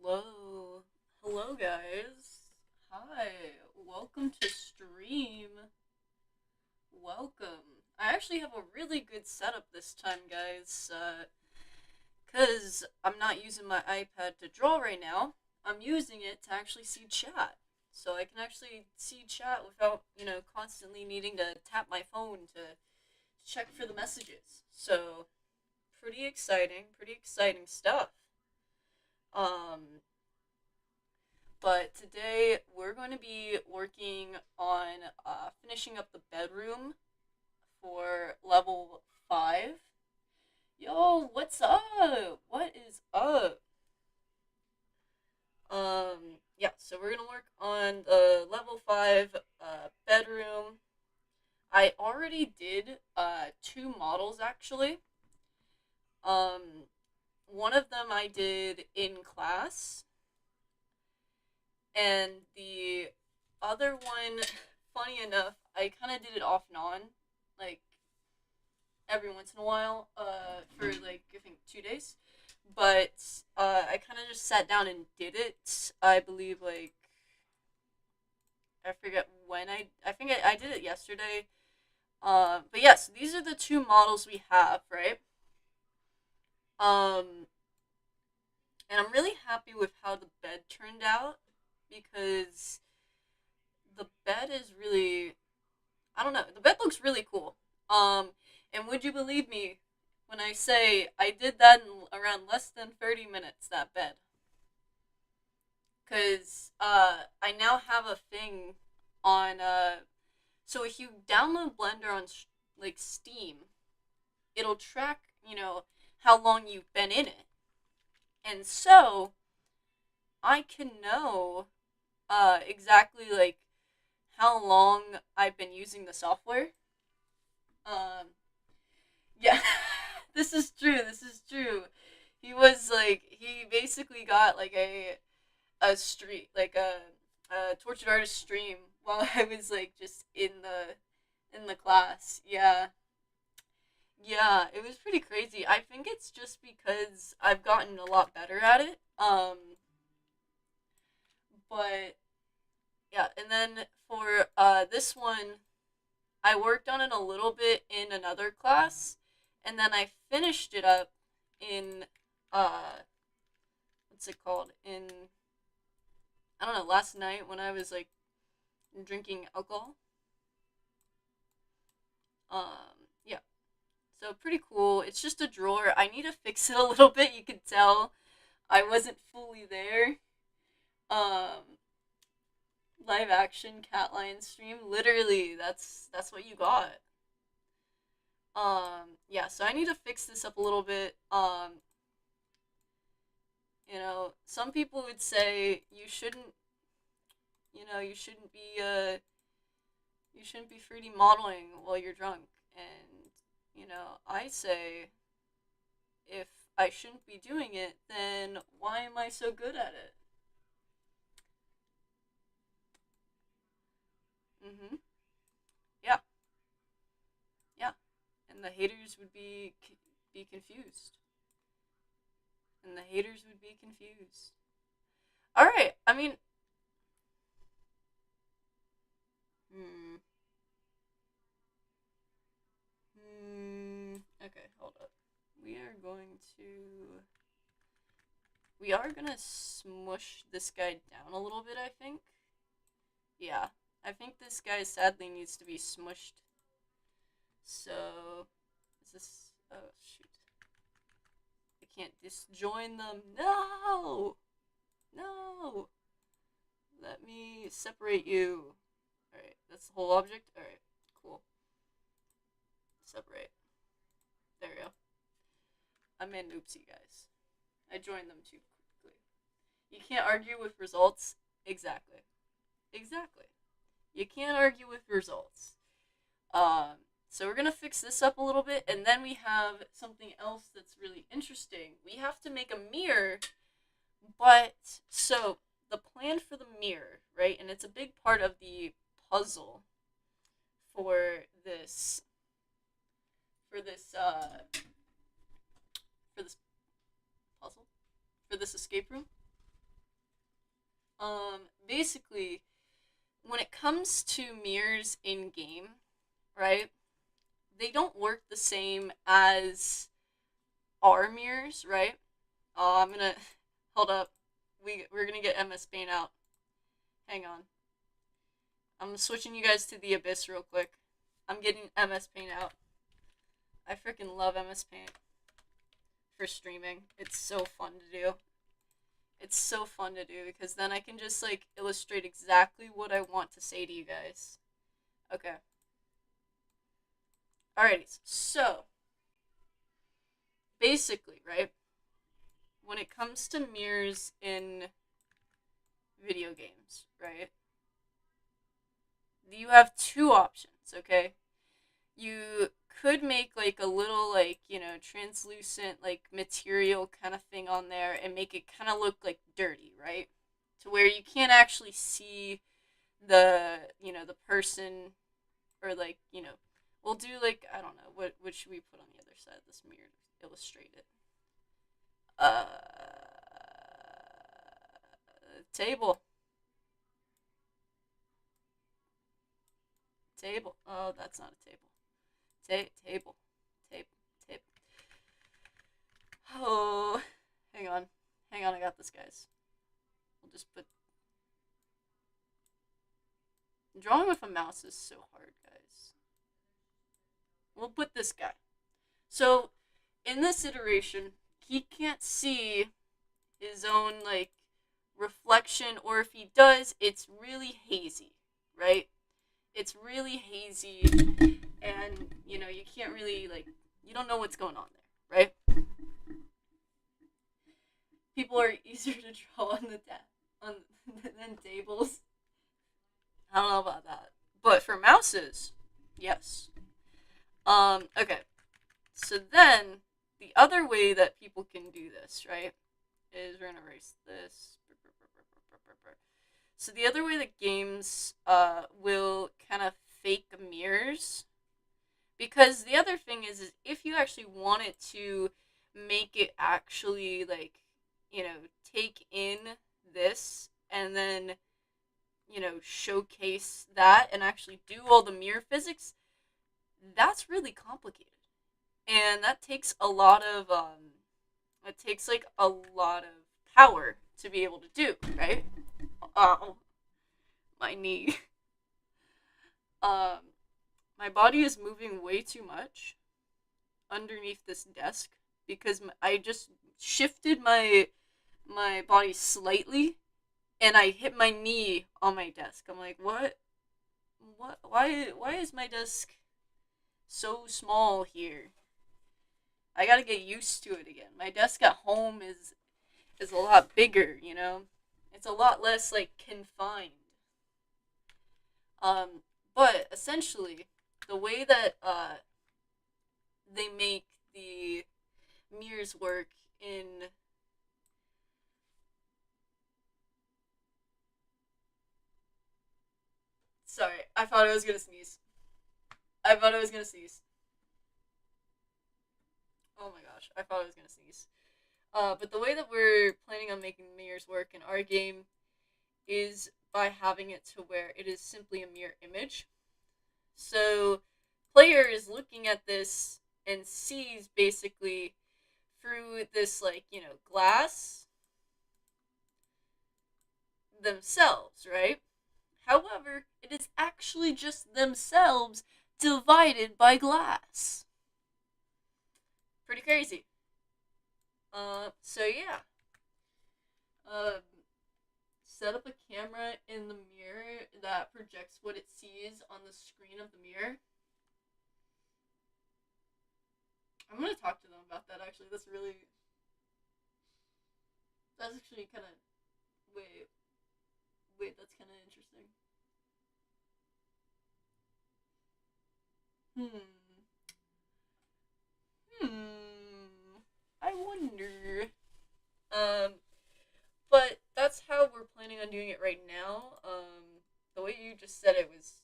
Hello. Hello, guys. Hi. Welcome to stream. Welcome. I actually have a really good setup this time, guys. Because I'm not using my iPad to draw right now. I'm using it to actually see chat. So I can actually see chat without, constantly needing to tap my phone to check for the messages. So, pretty exciting stuff. Um, But today we're going to be working on finishing up the bedroom for level 5. Yo, what's up? What is up? Yeah, so we're going to work on the level 5 bedroom. I already did 2 models actually. Um, one of them I did in class, and the other one, funny enough, I kind of did it off and on, like every once in a while, for like I think 2 days. But I kind of just sat down and did it. I believe like I forget when I think I did it yesterday. But yes, these are the 2 models we have, right? Um, and I'm really happy with how the bed turned out because the bed is really, I don't know. The bed looks really cool. And would you believe me when I say I did that in around less than 30 minutes, that bed? Because I now have a thing on, so if you download Blender on, like, Steam, it'll track, how long you've been in it. And so, I can know, exactly, like, how long I've been using the software. Um, Yeah, this is true. This is true. He basically got like a street like a tortured artist stream while I was like just in the class. Yeah, yeah, it was pretty crazy. I think it's just because I've gotten a lot better at it. But yeah, and then for this one, I worked on it a little bit in another class, and then I finished it up in uh what's it called? In, I don't know, last night when I was like drinking alcohol. Yeah. So pretty cool. It's just a drawer. I need to fix it a little bit. You can tell I wasn't fully there. Um Live action cat lion stream. Literally, that's what you got. Yeah, so I need to fix this up a little bit. Some people would say you shouldn't be you shouldn't be 3D modeling while you're drunk. And I say if I shouldn't be doing it, then why am I so good at it? Mhm. Yeah. Yeah. And the haters would be confused. And the haters would be confused. All right. I mean, hmm. Okay, hold up. We are going to we are gonna smush this guy down a little bit, I think. Yeah. I think this guy sadly needs to be smushed. So, is this. Oh, shoot. I can't disjoin them. No! No! Let me separate you. Alright, that's the whole object? Alright, cool. Separate. There we go. I made an oopsie, guys. I joined them too quickly. You can't argue with results. Exactly. Exactly. You can't argue with results. So we're gonna fix this up a little bit, and then we have something else that's really interesting. We have to make a mirror, but so the plan for the mirror, right? And it's a big part of the puzzle for this for this for this puzzle for this escape room. Basically, when it comes to mirrors in game, right? They don't work the same as our mirrors, right? I'm gonna hold up. We're gonna get MS Paint out. Hang on. I'm switching you guys to the Abyss real quick. I'm getting MS Paint out. I freaking love MS Paint for streaming. It's so fun to do. It's so fun to do because then I can just like illustrate exactly what I want to say to you guys. Okay. Alrighty. So basically, right? When it comes to mirrors in video games, right? You have two options, okay? You could make like a little like, translucent like material kind of thing on there and make it kind of look like dirty, right? To where you can't actually see the person or like, we'll do like I don't know, what should we put on the other side of this mirror to illustrate it? Uh table. Table. Oh, that's not a table. Table. Tape. Tape. Oh, hang on. Hang on, I got this, guys. We'll just put. Drawing with a mouse is so hard, guys. We'll put this guy. So, in this iteration, he can't see his own, like, reflection, or if he does, it's really hazy, right? It's really hazy, and, you can't really, like, you don't know what's going on there, right? People are easier to draw on on than tables. I don't know about that, but for mouses, yes. Okay. So then the other way that people can do this, right, is we're gonna erase this. So the other way that games will kind of fake mirrors, because the other thing is if you actually wanted to make it actually like take in this and then showcase that and actually do all the mirror physics, that's really complicated, and that takes a lot of it takes like a lot of power to be able to do, right? Oh, my knee. um my body is moving way too much underneath this desk because I just shifted my body slightly and I hit my knee on my desk. I'm like, what why is my desk so small here? I gotta get used to it again. My desk at home is a lot bigger. It's a lot less like confined. Um, but essentially, the way that they make the mirrors work in sorry, I thought I was gonna sneeze. I thought I was gonna sneeze. Oh my gosh, I thought I was gonna sneeze. But the way that we're planning on making mirrors work in our game is by having it to where it is simply a mirror image. So, player is looking at this and sees basically through this, like, glass themselves, right? However, it is actually just themselves divided by glass. Pretty crazy. So yeah. Um, Set up a camera in the mirror that projects what it sees on the screen of the mirror. I'm gonna talk to them about that actually. That's actually kind of, wait, that's kind of interesting. Hmm. Hmm. I wonder. Um, but that's how we're planning on doing it right now. The way you just said it was.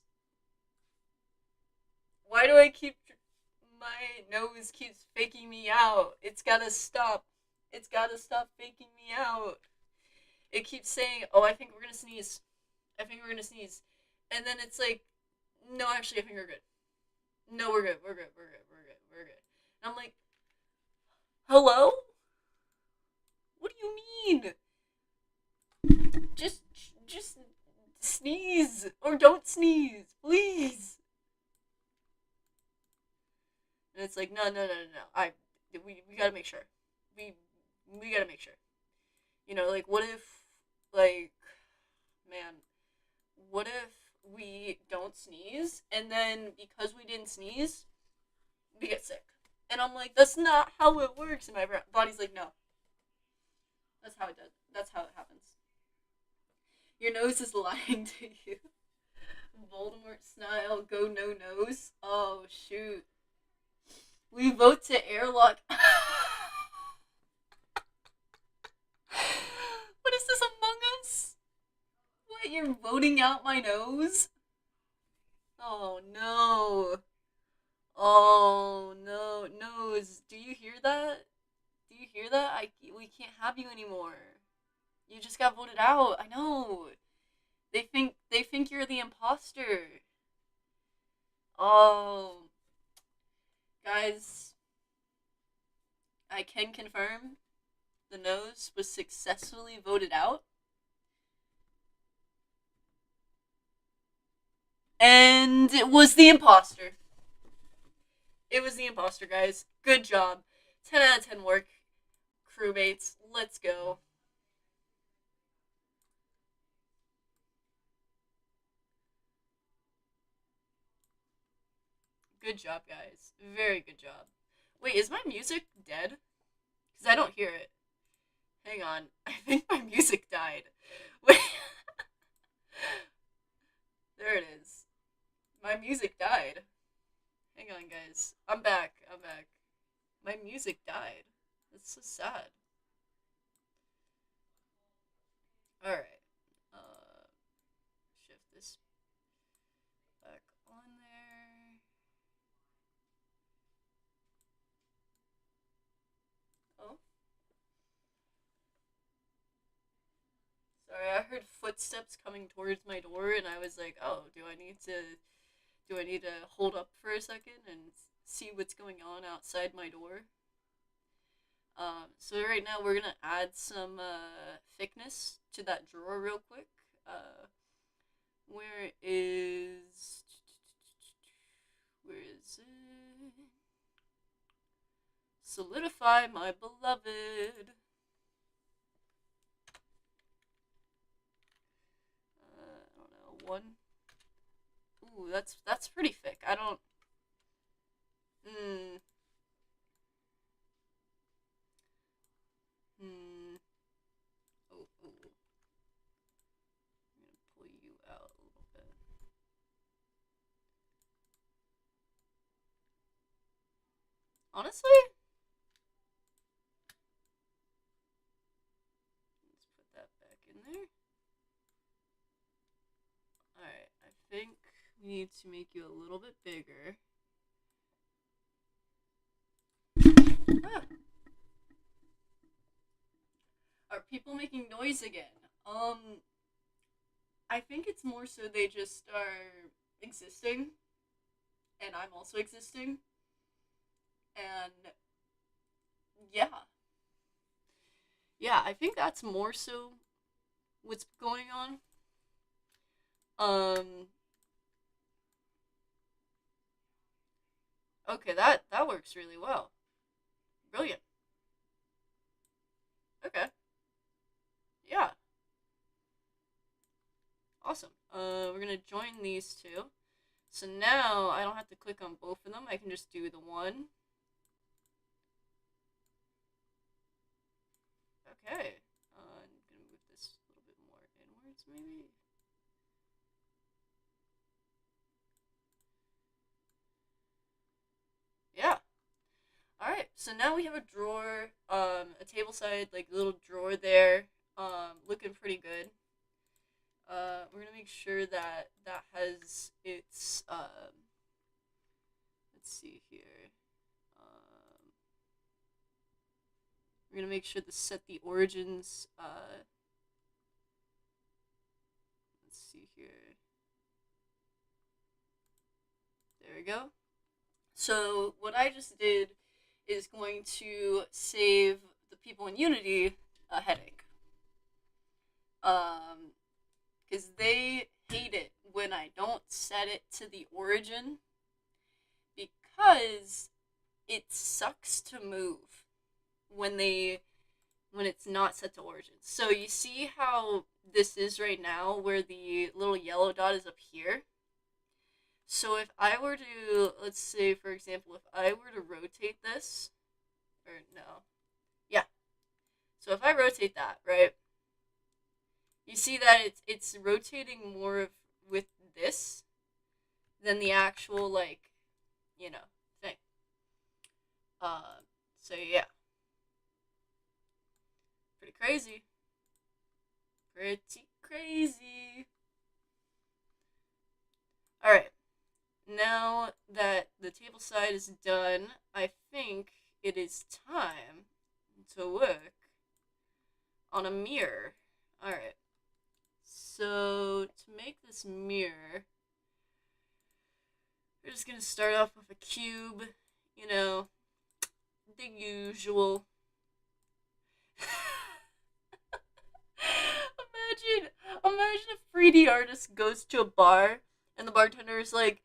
Why do I keep. My nose keeps faking me out. It's gotta stop. It's gotta stop faking me out. it keeps saying, "Oh, I think we're gonna sneeze. I think we're gonna sneeze," and then it's like, "No, actually, I think we're good. No, we're good. We're good. We're good. We're good. We're good." And I'm like, "Hello? What do you mean? Just, just sneeze or don't sneeze, please." And it's like, "No, no, no, no, no. We gotta make sure. We, we gotta make sure. Like, what if, like, man, what if we don't sneeze and then because we didn't sneeze, we get sick?" And I'm like, "That's not how it works." And my body's like, "No, that's how it does. That's how it happens. Your nose is lying to you." Voldemort style, go no nose. Oh shoot. We vote to airlock. What is this, Among Us? What, you're voting out my nose? Oh no. Oh no, nose. Do you hear that? Do you hear that? We can't have you anymore. You just got voted out. I know. They think you're the imposter. Oh, guys, I can confirm the nose was successfully voted out. And it was the imposter. It was the imposter, guys. Good job. 10 out of 10 work. Crewmates, let's go. Good job, guys. Very good job. Wait, is my music dead? Because I don't hear it. Hang on. I think my music died. Wait. There it is. My music died. Hang on, guys. I'm back. I'm back. My music died. That's so sad. Alright. Uh, Shift this back on there. Oh, sorry. I heard footsteps coming towards my door, and I was like, "Oh, do I need to hold up for a second and see what's going on outside my door?" So right now we're gonna add some thickness to that drawer real quick. Uh, where is where is it? Solidify, my beloved. I don't know, one. Ooh, that's pretty thick. I don't. Hmm. Hmm. Oh, oh. I'm gonna pull you out a little bit. Honestly, let's put that back in there. Alright, I think we need to make you a little bit bigger. Ah, are people making noise again? I think it's more so they just are existing, and I'm also existing, and yeah, yeah, I think that's more so what's going on. Um, okay, that works really well. Brilliant. Okay, yeah, awesome. We're gonna join these two. So now I don't have to click on both of them. I can just do the one. Okay. I'm gonna move this a little bit more inwards, maybe. Yeah. All right. So now we have a drawer, a table side, like little drawer there, looking pretty good. We're gonna make sure that that has its. Let's see here. We're gonna make sure to set the origins see here. There we go. So what I just did is going to save the people in Unity a headache. Because they hate it when I don't set it to the origin, because it sucks to move when it's not set to origin. So you see how this is right now, where the little yellow dot is up here? So if I were to, let's say, for example, if I were to rotate this, or no, yeah. So if I rotate that, right, you see that it's rotating more of with this than the actual, like, thing. So yeah. Pretty crazy. Pretty crazy. Alright. Now that the table side is done, I think it is time to work on a mirror. Alright. So, to make this mirror, we're just gonna start off with a cube, the usual. Imagine a 3D artist goes to a bar and the bartender is like,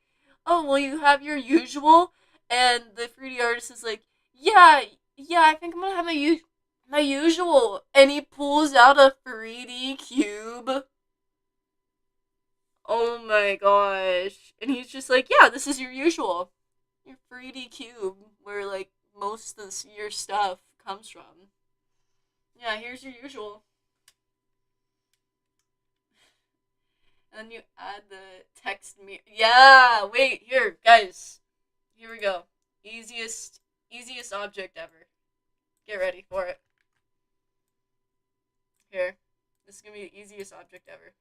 "Oh, will you have your usual?" And the 3D artist is like, "Yeah, I think I'm gonna have my usual." And he pulls out a 3D cube. Oh my gosh! And he's just like, "Yeah, this is your usual, your 3D cube, where like most of your stuff comes from. Yeah, here's your usual." And you add the text me. Yeah, wait, here, guys. Here we go. Easiest object ever. Get ready for it. Here. This is gonna be the easiest object ever.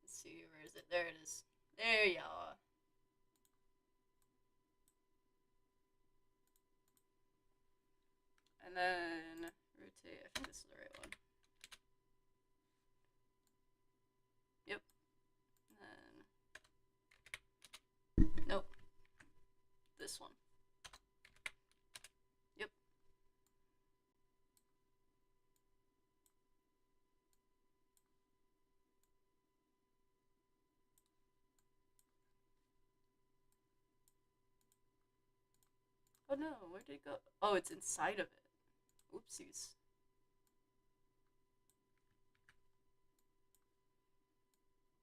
Let's see, where is it? There it is. There you are. And then rotate. I think this is the right one. Yep. And then nope. This one. Yep. Oh no, where did it go? Oh, it's inside of it. Oopsies.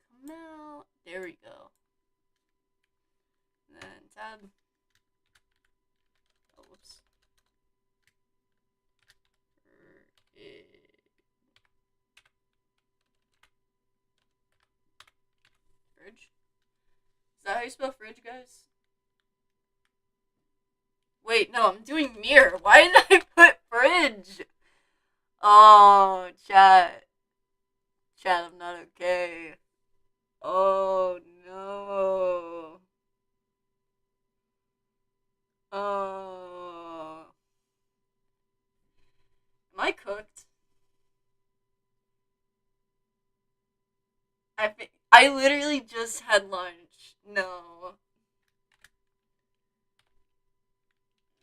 Come out. There we go. And then tab. Oh, whoops. Fridge? Is that how you spell fridge, guys? Wait, no, I'm doing mirror. Why did I put fridge? Oh, chat. Chat, I'm not okay. Oh, no. Oh. Am I cooked? I literally just had lunch. No.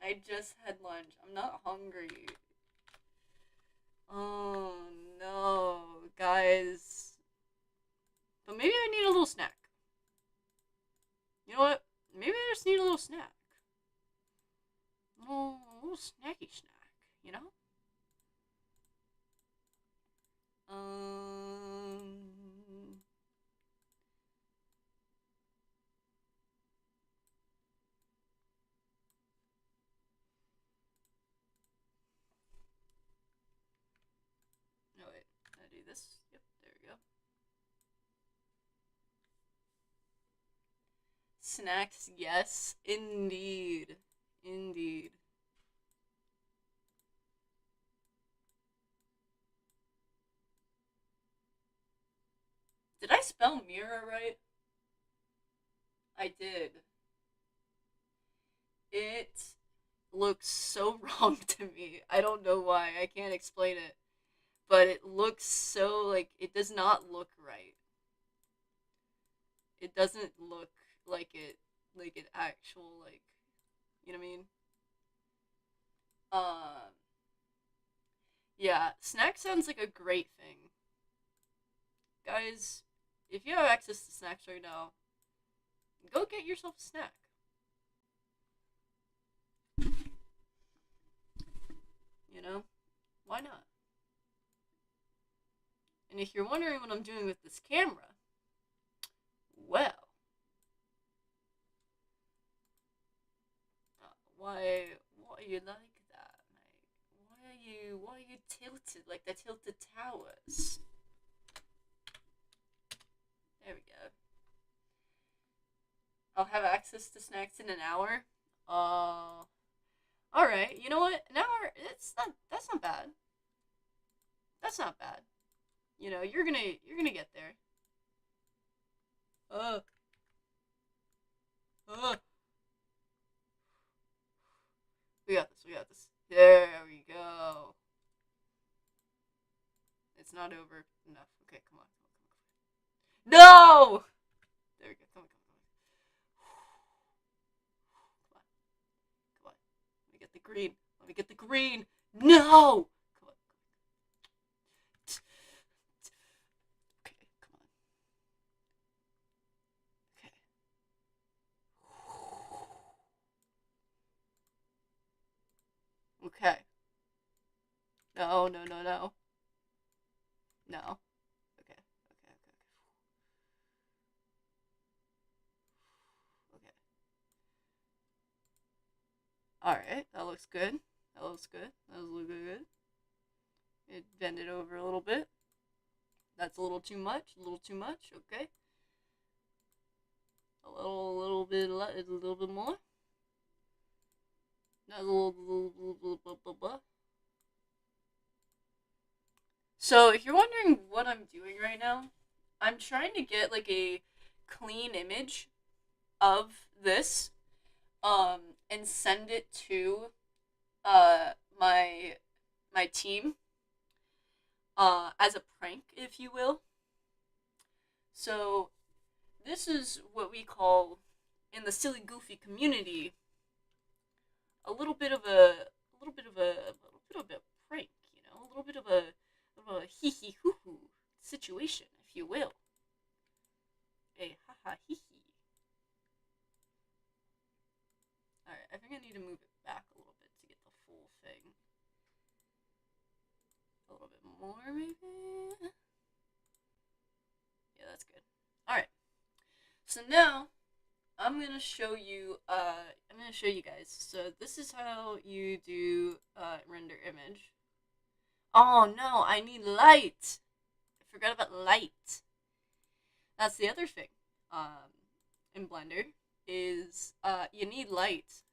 I just had lunch. I'm not hungry. Oh, no. Guys. But maybe I need a little snack. You know what? Maybe I just need a little snack. A little snacky snack, you know? No, wait. I do this. Yep, there we go. Snacks, yes. Indeed. Indeed. Did I spell mirror right? I did. It looks so wrong to me. I don't know why. I can't explain it. But it looks so, like, it does not look right. It doesn't look like an actual, like, you know what I mean? Um, yeah, snack sounds like a great thing. Guys, if you have access to snacks right now, go get yourself a snack. You know? Why not? And if you're wondering what I'm doing with this camera, well, why are you like that, mate? Why are you tilted like the tilted towers? There we go. I'll have access to snacks in an hour. All right. You know what? An hour. It's not. That's not bad. That's not bad. You know, you're gonna get there. Uh. Uh. We got this. We got this. There we go. It's not over enough. Okay, come on. Come on. No! There we go. Come on, come on, come on. Come on. Let me get the green. Let me get the green. No! Come on. Okay, come on. Okay. Okay. No, no, no, no. No. Okay. Okay, okay, okay. Okay. Alright, that looks good. That looks good. That was looking good. It bend it over a little bit. That's a little too much. A little too much. Okay. A little bit more. Not a little. So, if you're wondering what I'm doing right now, I'm trying to get like a clean image of this, and send it to uh my my team, as a prank, if you will. So, this is what we call in the silly goofy community a little bit of a prank, you know, a little bit of a hee hee hoo hoo situation, if you will. A ha ha hee hee. Alright, I think I need to move it back a little bit to get the full thing. A little bit more, maybe? Yeah, that's good. Alright. So now, I'm gonna show you guys. So this is how you do, render image. Oh no, I need light! I forgot about light. That's the other thing, in Blender, is, you need light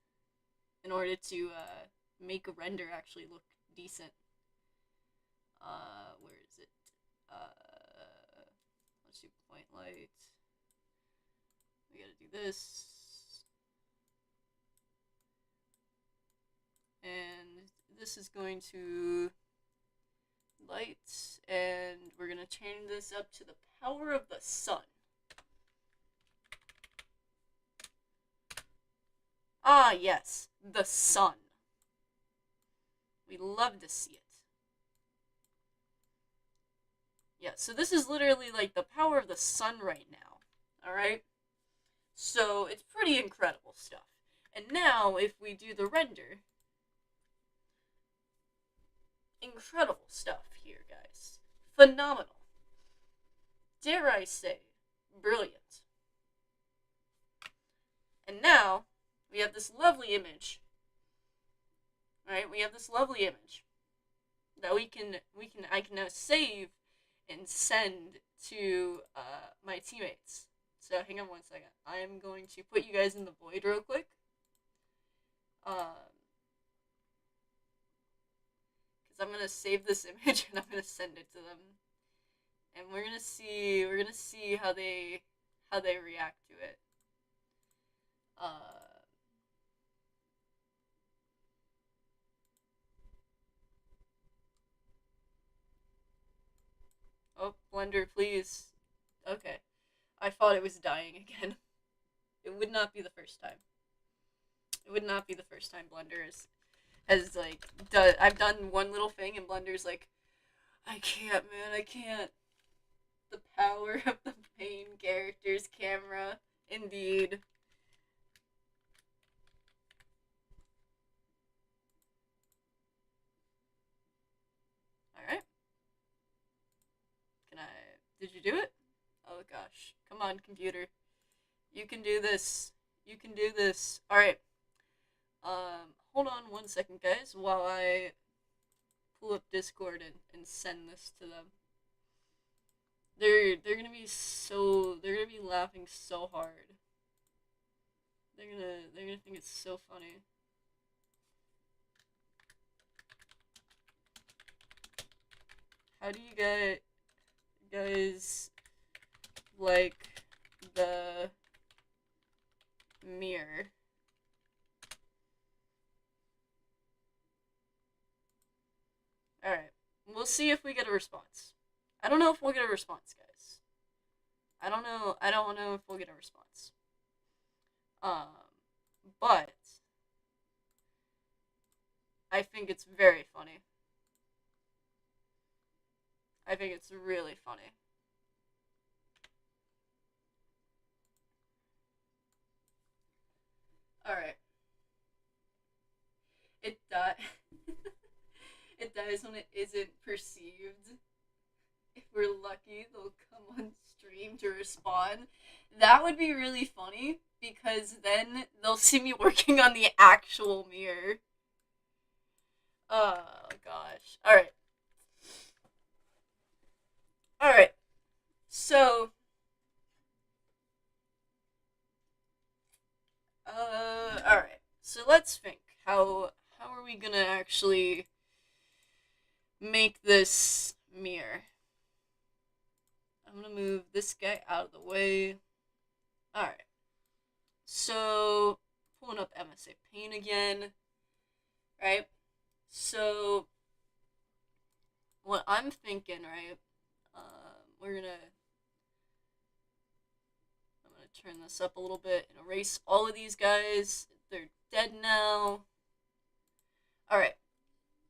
in order to, make a render actually look decent. Where is it? Let's do point light. We gotta do this. And this is going to light, and we're gonna turn this up to the power of the sun. Ah, yes, the sun. We love to see it. Yeah, so this is literally like the power of the sun right now. Alright? So it's pretty incredible stuff. And now, if we do the render, incredible stuff here, guys. Phenomenal. Dare I say, brilliant. And now, we have this lovely image. Alright, we have this lovely image that I can now save and send to, my teammates. So hang on one second. I'm going to put you guys in the void real quick. Because I'm gonna save this image and I'm gonna send it to them, and we're gonna see how they react to it. Blender, please. Okay. I thought it was dying again. It would not be the first time. It would not be the first time Blender has like, I've done one little thing and Blender's like, I can't, man, I can't. The power of the main character's camera. Indeed. Alright. Can I... Did you do it? Oh gosh. Come on, computer. You can do this. You can do this. Alright. Hold on 1 second, guys, while I pull up Discord and send this to them. They're gonna be laughing so hard. They're gonna think it's so funny. How do you guys like the mirror? Alright. We'll see if we get a response. I don't know if we'll get a response, guys. I don't know if we'll get a response. But I think it's very funny. I think it's really funny. Alright. It dies. It dies when it isn't perceived. If we're lucky, they'll come on stream to respond. That would be really funny, because then they'll see me working on the actual mirror. Oh, gosh. Alright. Alright. So... alright. So let's think. How are we gonna actually make this mirror? I'm gonna move this guy out of the way. Alright. So, pulling up MSA Paint again. Right? So, what I'm thinking, right? I'm gonna turn this up a little bit and erase all of these guys. They're dead now. Alright.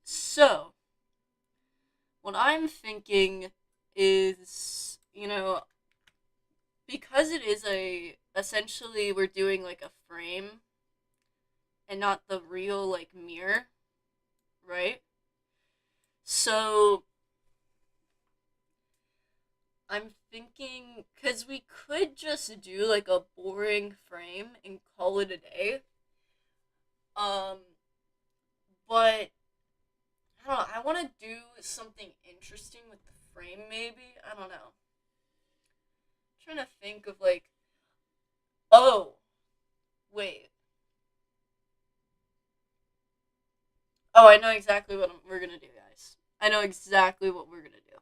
So, what I'm thinking is, because it is essentially we're doing like a frame and not the real like mirror, right? So I'm thinking, because we could just do like a boring frame and call it a day. But I don't know, I want to do something interesting with the frame, maybe? I don't know. I'm trying to think of like, oh, wait. Oh, I know exactly what we're gonna do, guys. I know exactly what we're gonna do.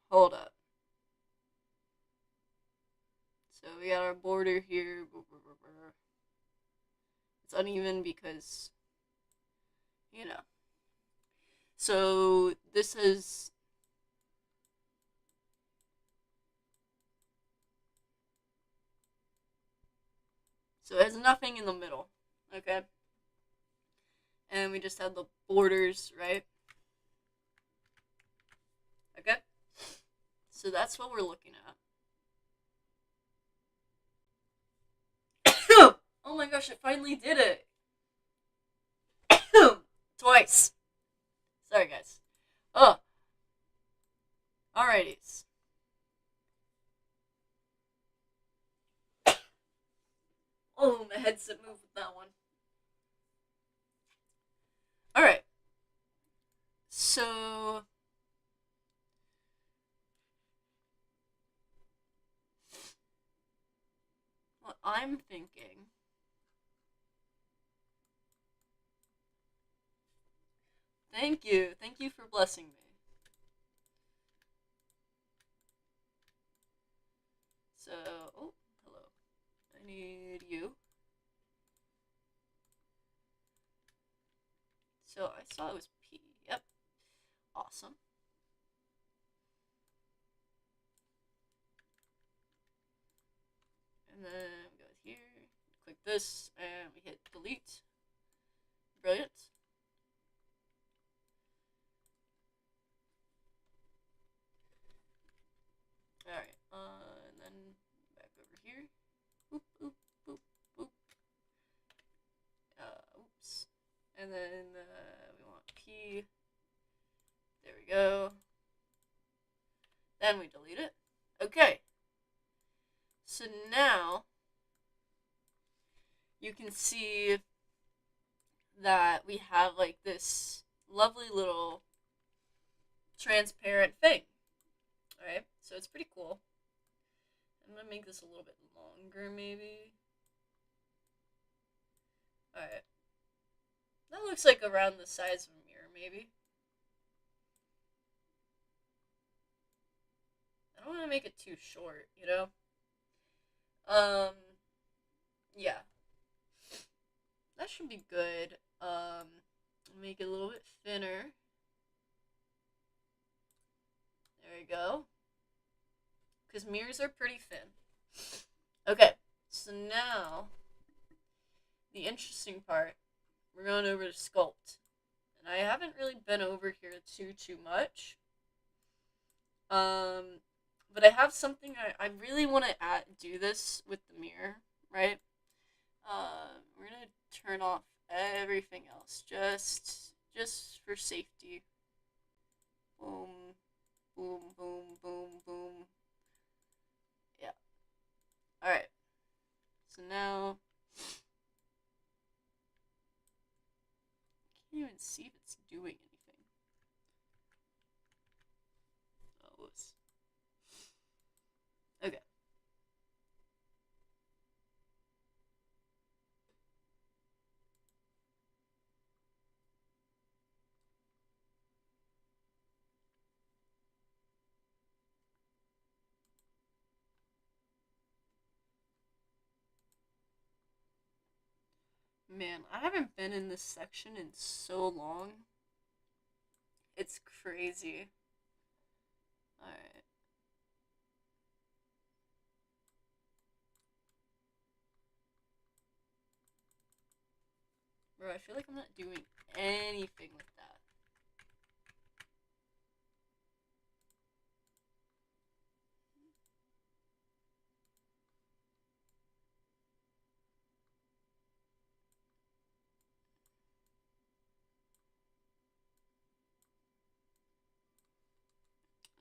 Hold up. So we got our border here. It's uneven because, So this is... So it has nothing in the middle, okay? And we just have the borders, right? Okay? So that's what we're looking at. Oh my gosh, it finally did it! Twice. Sorry, guys. Oh. Alrighties. Oh, my headset moved with that one. Alright. So... what I'm thinking... Thank you. Thank you for blessing me. So... oh, hello. I need you. So I saw it was P. Yep. Awesome. with this, and we hit delete. Brilliant. Alright, and then back over here. Boop, boop, boop, boop. Oops. And then we want P. There we go. Then we delete it. Okay. So now you can see that we have like this lovely little transparent thing. Alright, so it's pretty cool. I'm gonna make this a little bit longer, maybe. Alright. That looks like around the size of a mirror, maybe. I don't want to make it too short, you know? Yeah. That should be good. Make it a little bit thinner. There we go. Because mirrors are pretty thin. Okay, so now, the interesting part, we're going over to sculpt. And I haven't really been over here too much. But I have something I really want to do this with the mirror, right? We're gonna turn off everything else, just for safety. Boom, boom, boom, boom, boom. Yeah. All right. So now, I can't even see if it's doing anything. Oh, whoops. Okay. Man, I haven't been in this section in so long. It's crazy. Alright. Bro, I feel like I'm not doing anything with that.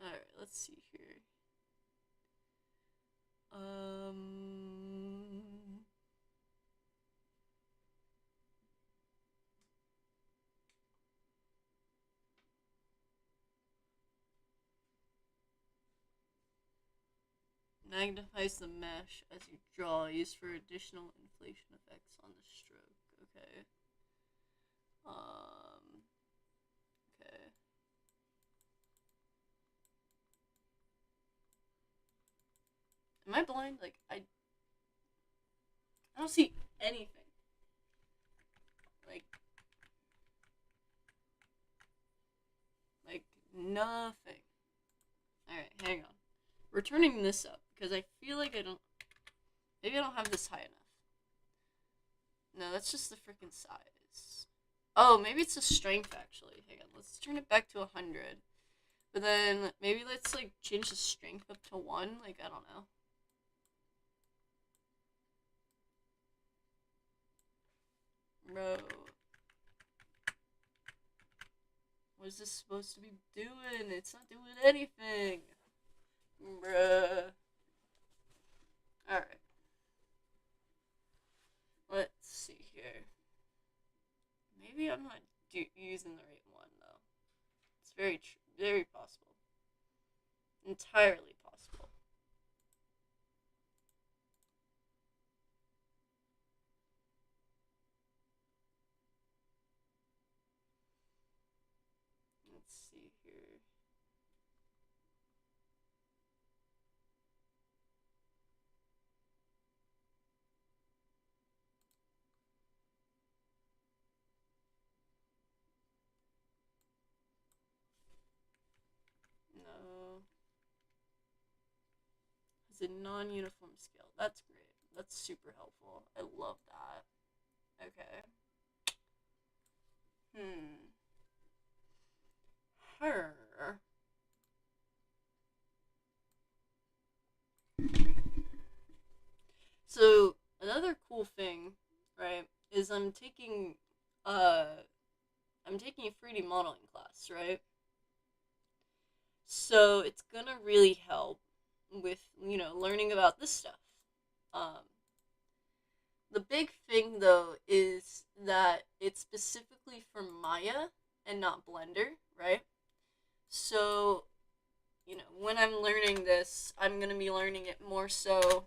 Alright, let's see here. Magnifies the mesh as you draw, used for additional inflation effects on the stroke. Okay. Okay. Am I blind? Like, I don't see anything. Like nothing. Alright, hang on. We're turning this up, because I feel like maybe I don't have this high enough. No, that's just the freaking size. Oh, maybe it's the strength, actually. Hang on, let's turn it back to 100. But then, maybe let's, like, change the strength up to 1. Like, I don't know. Bro. What is this supposed to be doing? It's not doing anything. Bruh. Alright. Let's see here. Maybe I'm not using the right one, though. It's very possible. Entirely possible. Let's see here. No. It's a non-uniform scale. That's great. That's super helpful. I love that. Okay. Her. So another cool thing, right, is uh I'm taking a 3D modeling class, right? So it's gonna really help with, learning about this stuff. Um the big thing though is that it's specifically for Maya and not Blender, right? So, when I'm learning this, I'm gonna be learning it more so,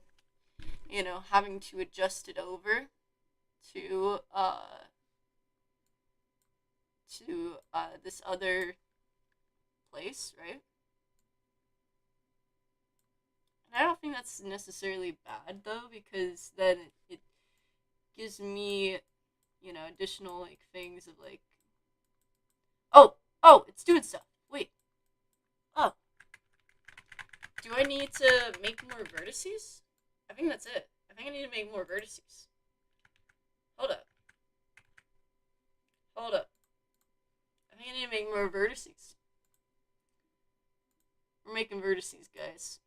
having to adjust it over to this other place, right? And I don't think that's necessarily bad though, because then it gives me, additional like things of like, oh, oh, it's doing stuff. Wait, oh, do I need to make more vertices? I think that's it. I think I need to make more vertices. Hold up, hold up. I think I need to make more vertices. We're making vertices, guys.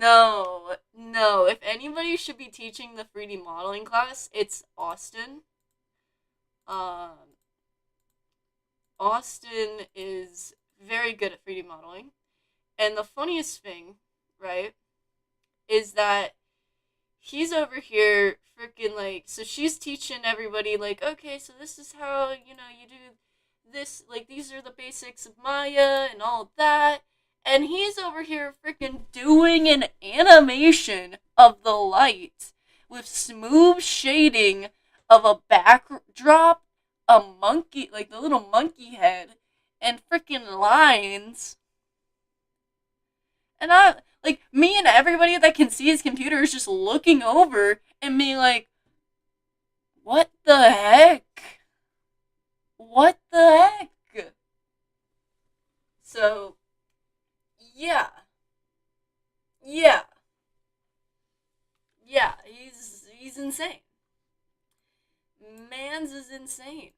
No. If anybody should be teaching the 3D modeling class, it's Austin. Um, Austin is very good at 3D modeling. And the funniest thing, right, is that he's over here freaking like, so she's teaching everybody like, okay, so this is how, you do this, like these are the basics of Maya and all that. And he's over here freaking doing an animation of the light with smooth shading of a backdrop, a monkey, like the little monkey head, and freaking lines. And like, me and everybody that can see his computer is just looking over and being like, what the heck? What the heck? So, yeah. Yeah. Yeah, he's insane. Mans is insane.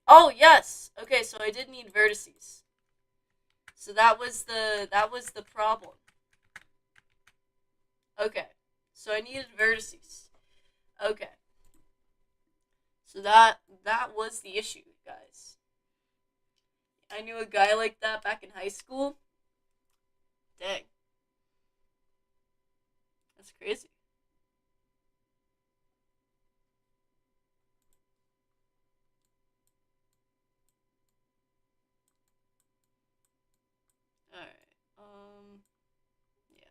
Oh, yes. Okay, so I did need vertices. So that was the problem. Okay. So I needed vertices. Okay. So that was the issue, guys. I knew a guy like that back in high school. Dang. That's crazy. Alright. Yeah.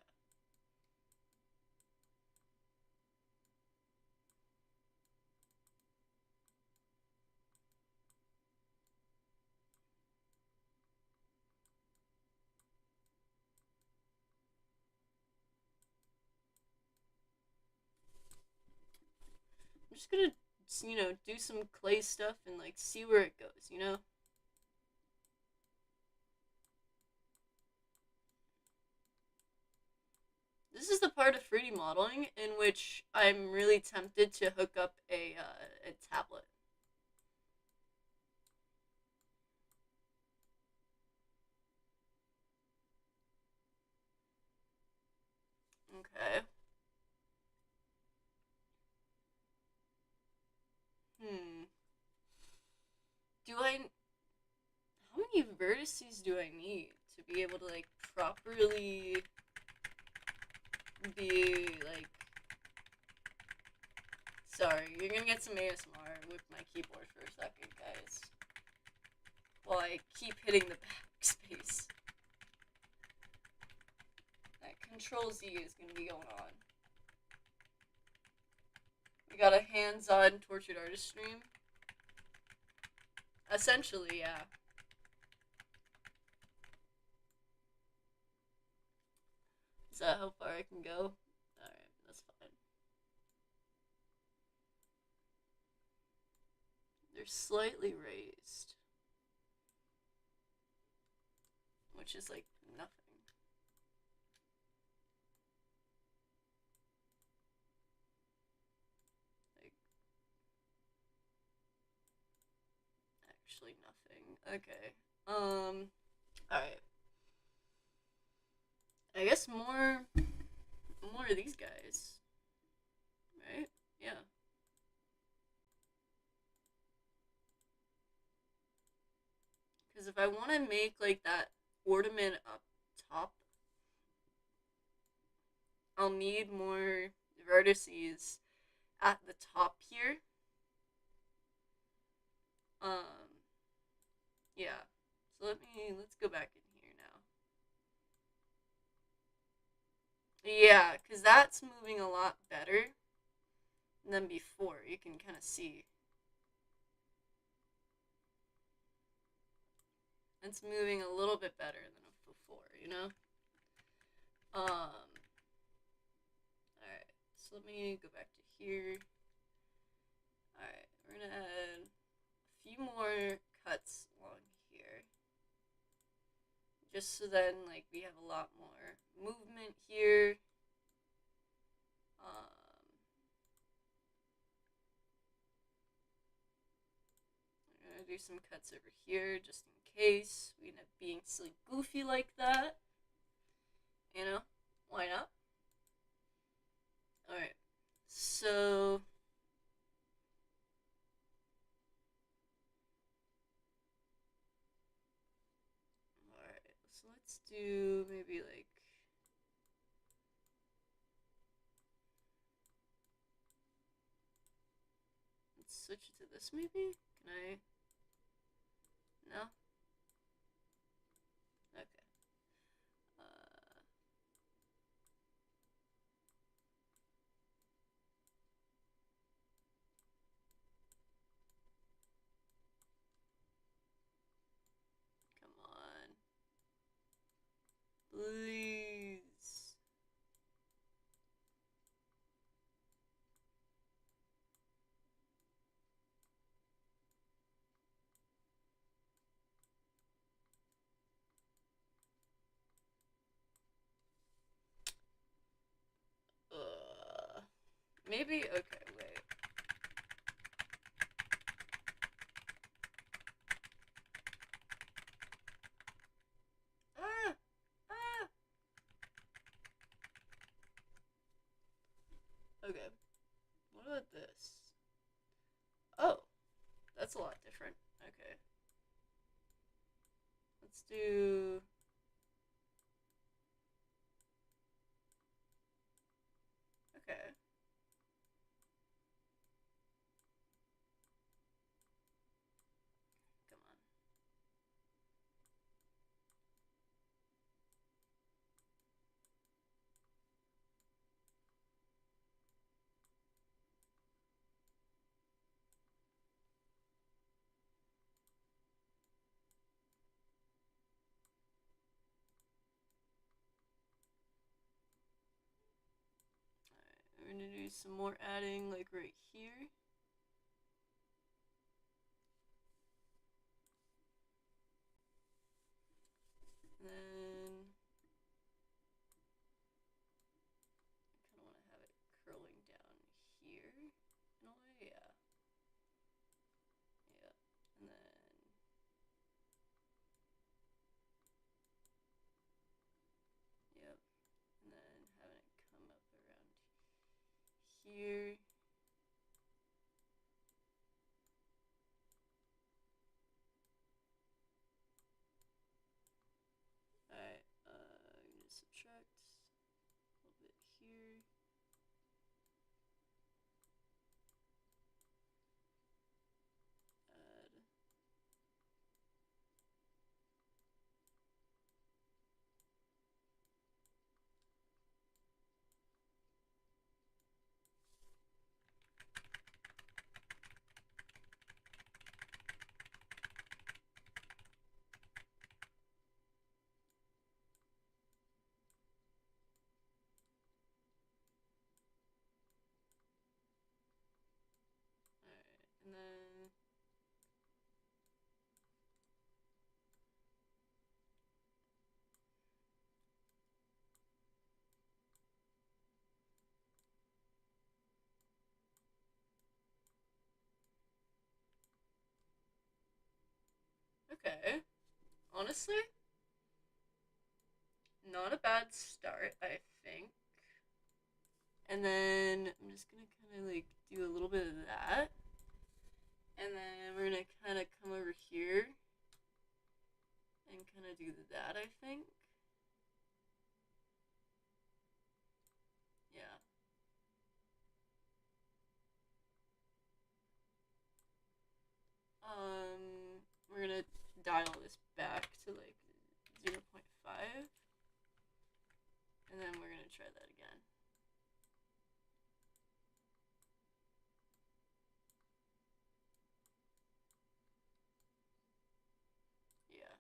I'm just gonna, do some clay stuff and, like, see where it goes. This is the part of 3D modeling in which I'm really tempted to hook up a tablet. Okay. Hmm. Do I... How many vertices do I need to be able to, like, properly be, like... Sorry, you're gonna get some ASMR with my keyboard for a second, guys. While I keep hitting the backspace. That Control Z is gonna be going on. We got a hands-on tortured artist stream. Essentially, yeah. Is that how far I can go? Alright, that's fine. They're slightly raised. which is like nothing. Like, actually nothing. Okay. Alright. I guess more of these guys. Right? Yeah. Because if I want to make like that ornament up top, I'll need more vertices at the top here. Um, yeah. So let's go back in here now. Yeah, because that's moving a lot better than before. You can kind of see. It's moving a little bit better than before, you know? Alright, so let me go back to here. Alright, we're gonna add a few more cuts along here. Just so then, like, we have a lot more movement here. I'm gonna do some cuts over here just in case we end up being silly goofy like that. You know? Why not? Alright, so alright, so let's do maybe like let's switch it to this maybe? Can I? No? Okay. Come on. Please. Maybe? Okay, wait. Ah! Ah! Okay. What about this? Oh, that's a lot different. Okay. Let's do... Okay. Come on. Alright, we're gonna do some more adding, like right here. And then... I kind of want to have it curling down here. In a way, yeah. Yeah. And then... Yep. And then having it come up around here. Alright, I'm gonna subtract a little bit here. Add. Okay. Honestly, not a bad start, I think. And then I'm just gonna kind of like do a little bit of that. And then we're gonna kind of come over here and kind of do that, I think. Yeah. We're gonna dial this back to like 0.5. And then we're gonna try that again. Yeah.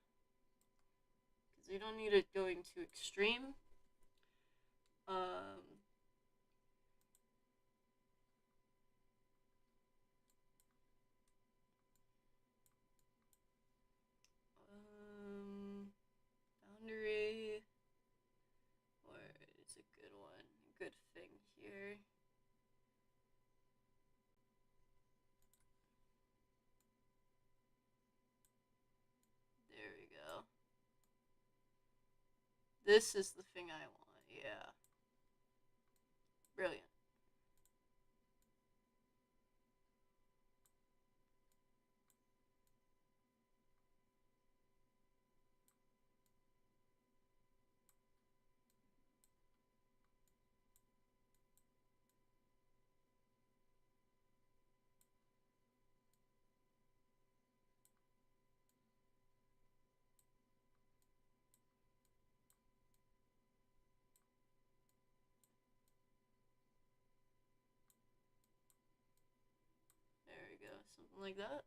Because we don't need it going too extreme. Um, boundary. Or it's a good one. Good thing here. There we go. This is the thing I want. Yeah. Brilliant. There we go. Something like that.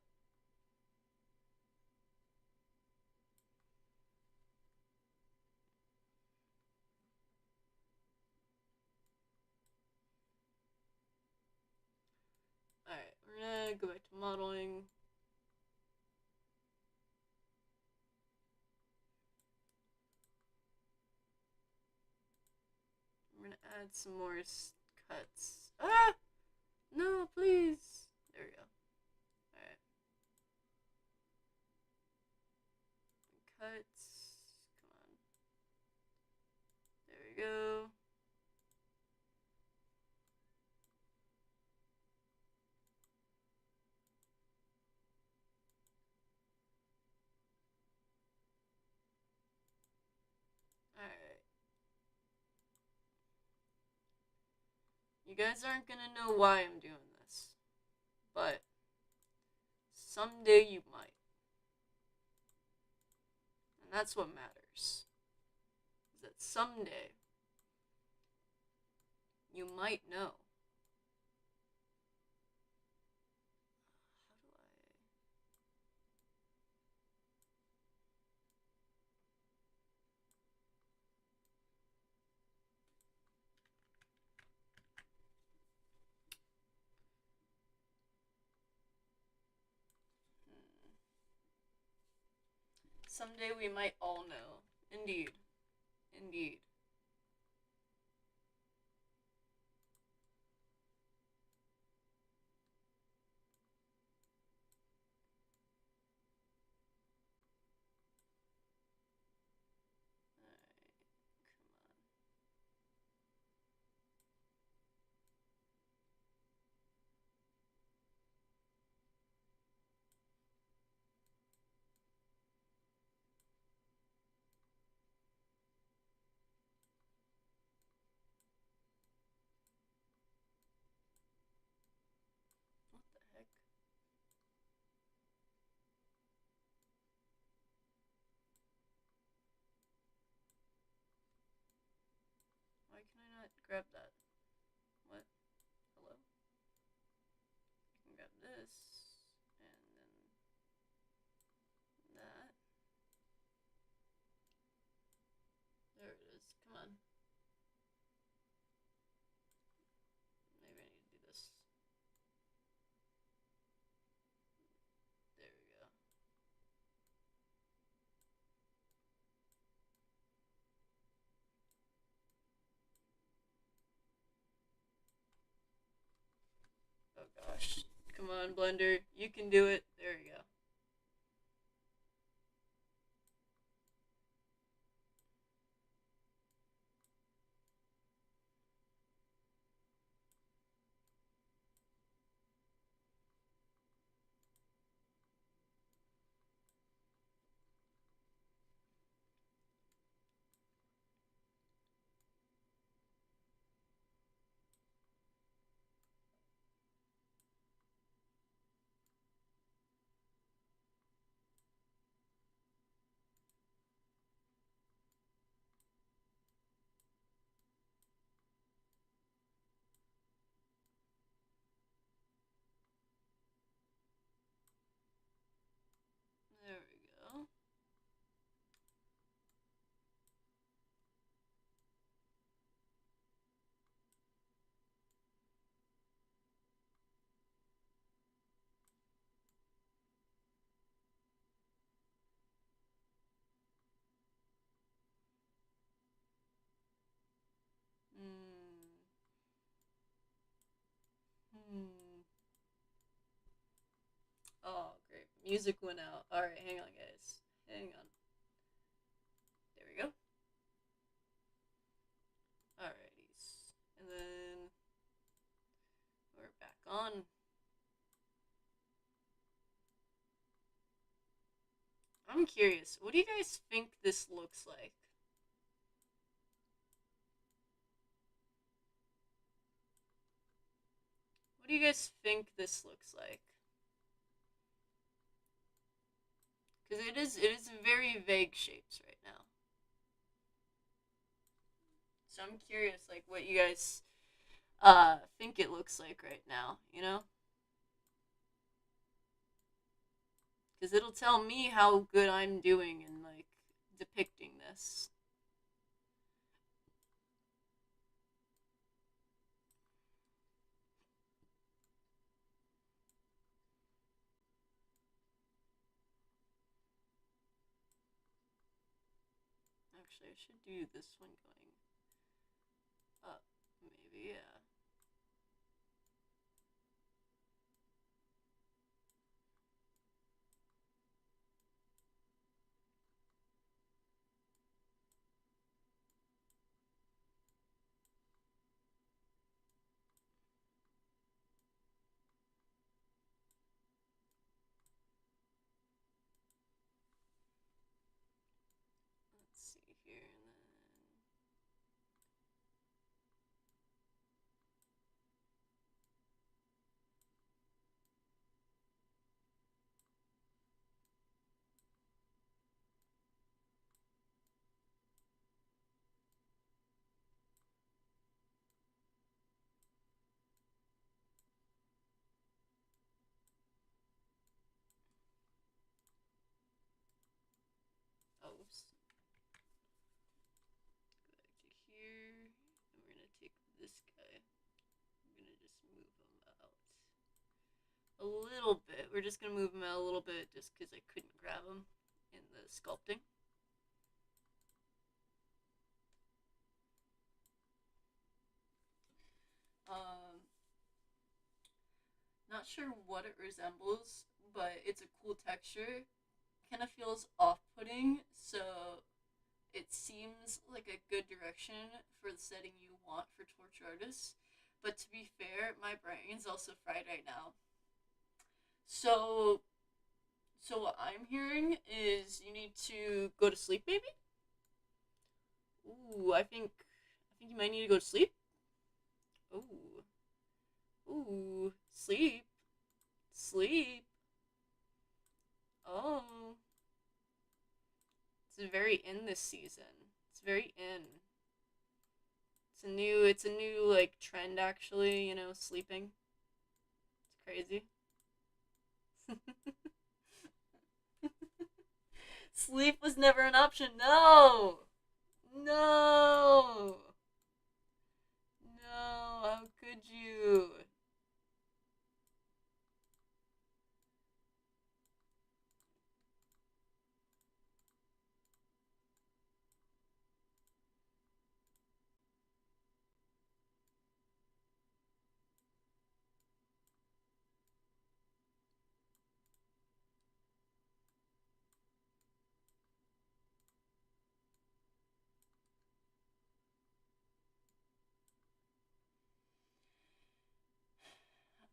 Alright, we're gonna go back to modeling. I'm gonna add some more cuts. Ah! No, please! There we go. Alright. Cuts. Come on. There we go. Alright. You guys aren't gonna know why I'm doing this, but someday you might. And that's what matters. Is that someday you might know. How do I... Someday we might all know. Indeed. Indeed. Alright, come on. What the heck? Why can I not grab that? What? Hello? I can grab this, and then that. There it is. Come on. Maybe I need to do this. There we go. Oh gosh. Come on, Blender. You can do it. There you go. Hmm. Oh, great. Music went out. Alright, hang on, guys. Hang on. There we go. Alrighties. And then we're back on. I'm curious. What do you guys think this looks like? What do you guys think this looks like? Because it is very vague shapes right now. So I'm curious, like, what you guys think it looks like right now. You know, because it'll tell me how good I'm doing in like depicting this. Actually, I should do this one going up, maybe. Yeah. Let's see here, and then oh, go back to here, and we're gonna take this guy. I'm gonna just move him out a little bit. We're just gonna move him out a little bit just because I couldn't grab him in the sculpting. Um, Not sure what it resembles, but it's a cool texture. Kind of feels off-putting, so it seems like a good direction for the setting you want for torture artists. But to be fair, my brain's also fried right now. So, so what I'm hearing is you need to go to sleep, maybe. Ooh, I think you might need to go to sleep. Ooh, ooh, sleep, sleep. Oh, it's very in this season. It's very in. It's a new like trend actually, sleeping. It's crazy. Sleep was never an option. No. No. No, how could you?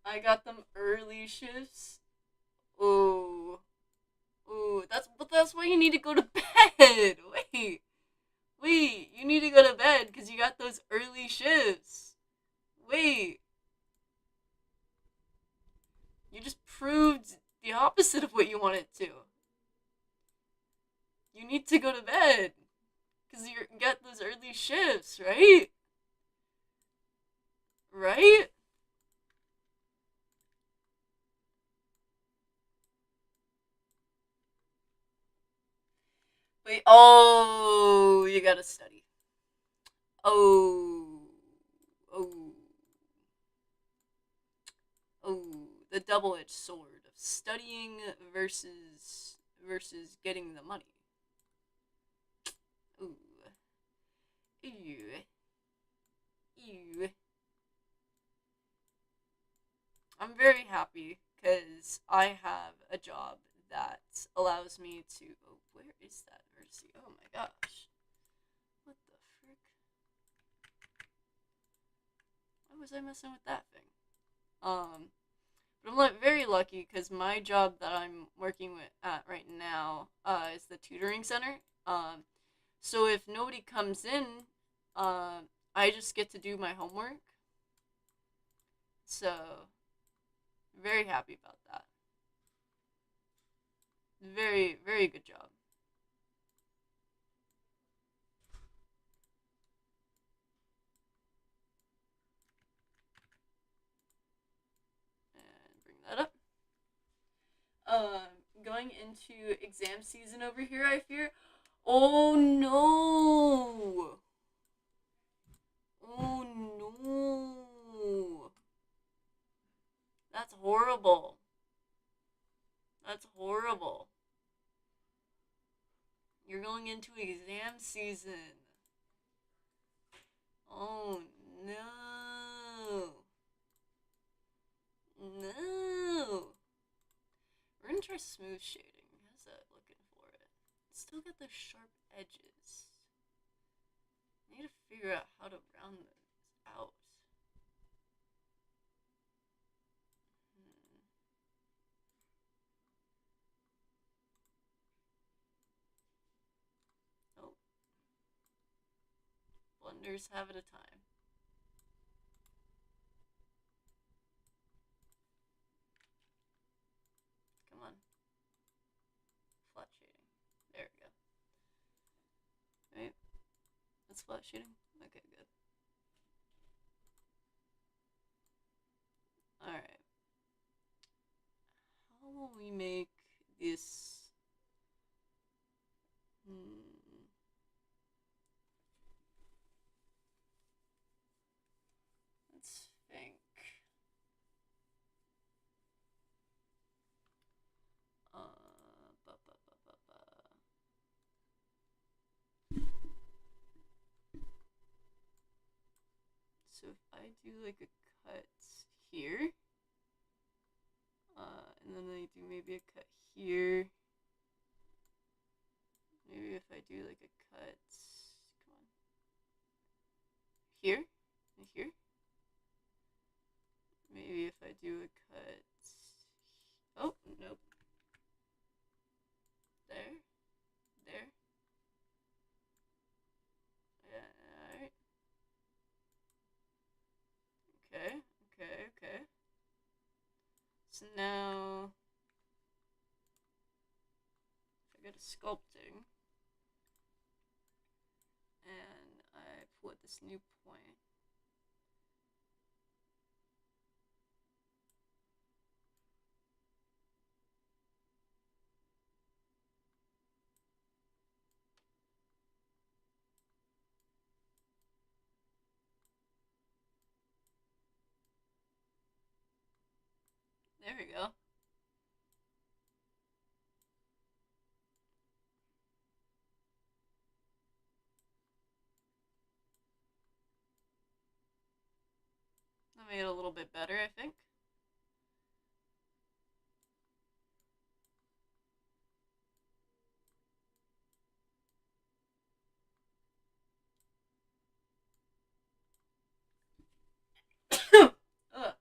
I got them early shifts. Oh. Oh, that's why you need to go to bed. Wait. Wait, you need to go to bed cuz you got those early shifts. Wait. You just proved the opposite of what you wanted to. You need to go to bed because you got those early shifts, right? Right? Wait, oh, you gotta study. Oh, oh, oh, the double-edged sword of studying versus getting the money. Ooh, ew, ew. I'm very happy because I have a job that allows me to. Oh, where is that Mercy? Oh my gosh. What the frick? Why was I messing with that thing? But I'm very lucky because my job that I'm working with at right now is the tutoring center. So if nobody comes in, I just get to do my homework. So very happy about that. Very, very good job. And bring that up. Going into exam season over here, I fear. Oh no! Oh no! That's horrible. That's horrible. You're going into exam season. Oh no. No. We're gonna try smooth shading. How's that looking for it? Still got those sharp edges. I need to figure out how to round those out. Hmm. Oh, blenders have it a time. Come on. Flat shading. There we go. Right? That's flat shading? Okay, good. Alright. How will we make this? Let's think. Uh, ba, ba, ba, ba, ba. So if I do like a cut here, and then I do maybe a cut here. Maybe if I do like a cut, come on, here, and here. Maybe if I do a cut, oh nope, there, there. Yeah, all right. Okay, okay, okay. So now, if I go to sculpting, and I put this new point. There we go. That made it a little bit better, I think. Ugh.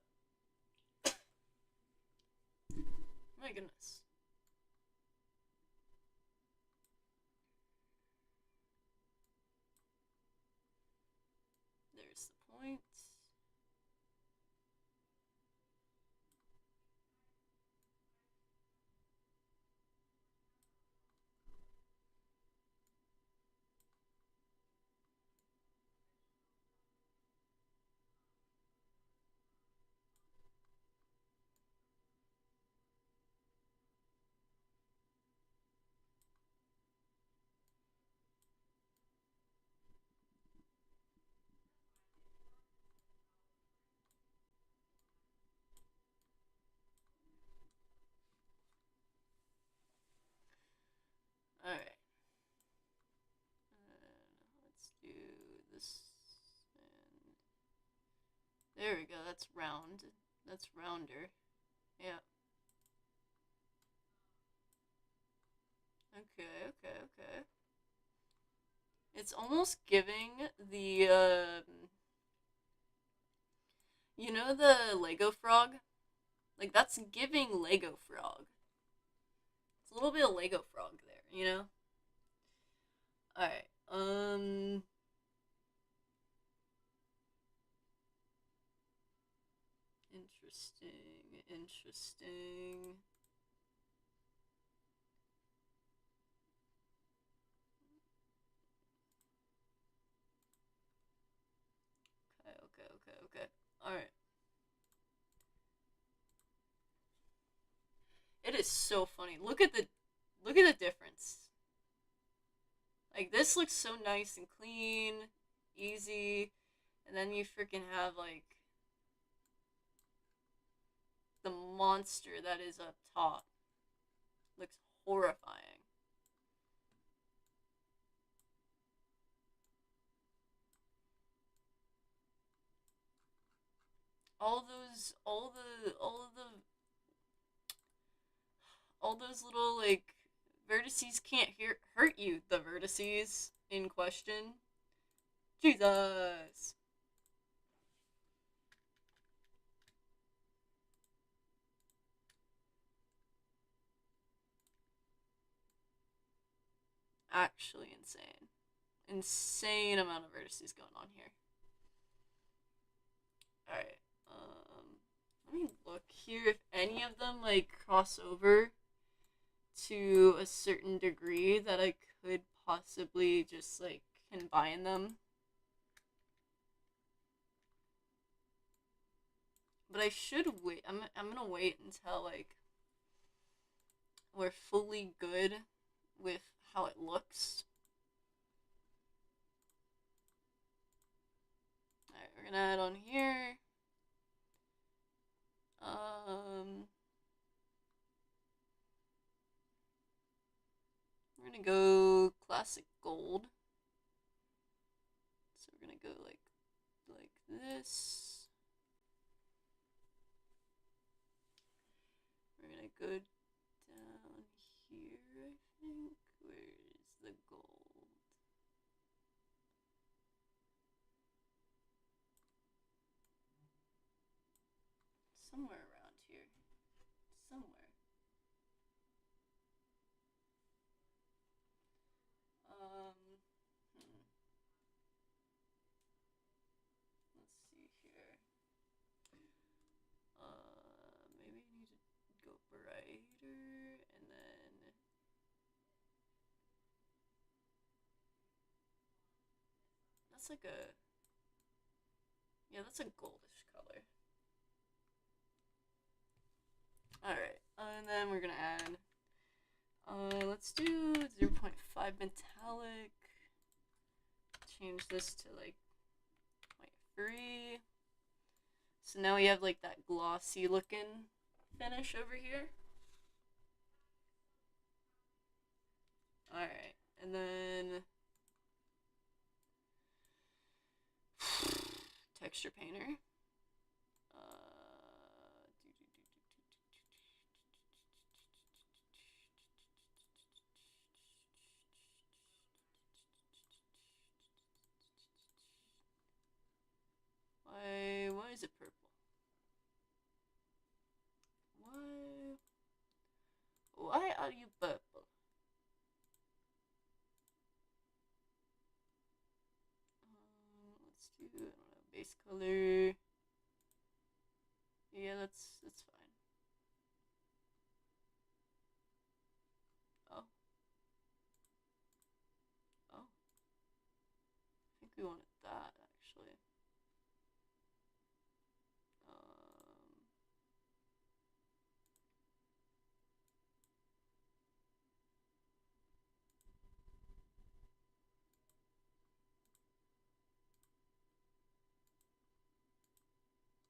My goodness. There's the point. Alright. Let's do this. And there we go. That's round. That's rounder. Yeah. Okay, okay, okay. It's almost giving the, you know the Lego frog? Like, that's giving Lego frog. It's a little bit of Lego frog there, you know? Alright, interesting, interesting. Okay, okay, okay, okay. Alright. It is so funny. Look at the difference. Like, this looks so nice and clean, easy, and then you freaking have, like, the monster that is up top. Looks horrifying. All those little, like, vertices can't hurt you, the vertices in question. Jesus. Actually insane. Insane amount of vertices going on here. Alright. Let me look here if any of them, like, cross over to a certain degree that I could possibly just, like, combine them. But I should wait. I'm gonna wait until, like, we're fully good with how it looks. Alright, we're gonna add on here. We're gonna go classic gold. So we're gonna go like this. We're gonna go down here, I think. Where's the gold? Somewhere around here. Somewhere. Let's see here. Maybe I need to go brighter, and then that's like a, yeah, that's a goldish color. All right, and then we're gonna add. Let's do 0.5 metallic. Change this to like 0.3. So now we have like that glossy looking finish over here. Alright, and then texture painter. Why is it purple? Why are you purple? Let's do, I don't know, base color. Yeah, that's fine. Oh. Oh. I think we wanted that, actually.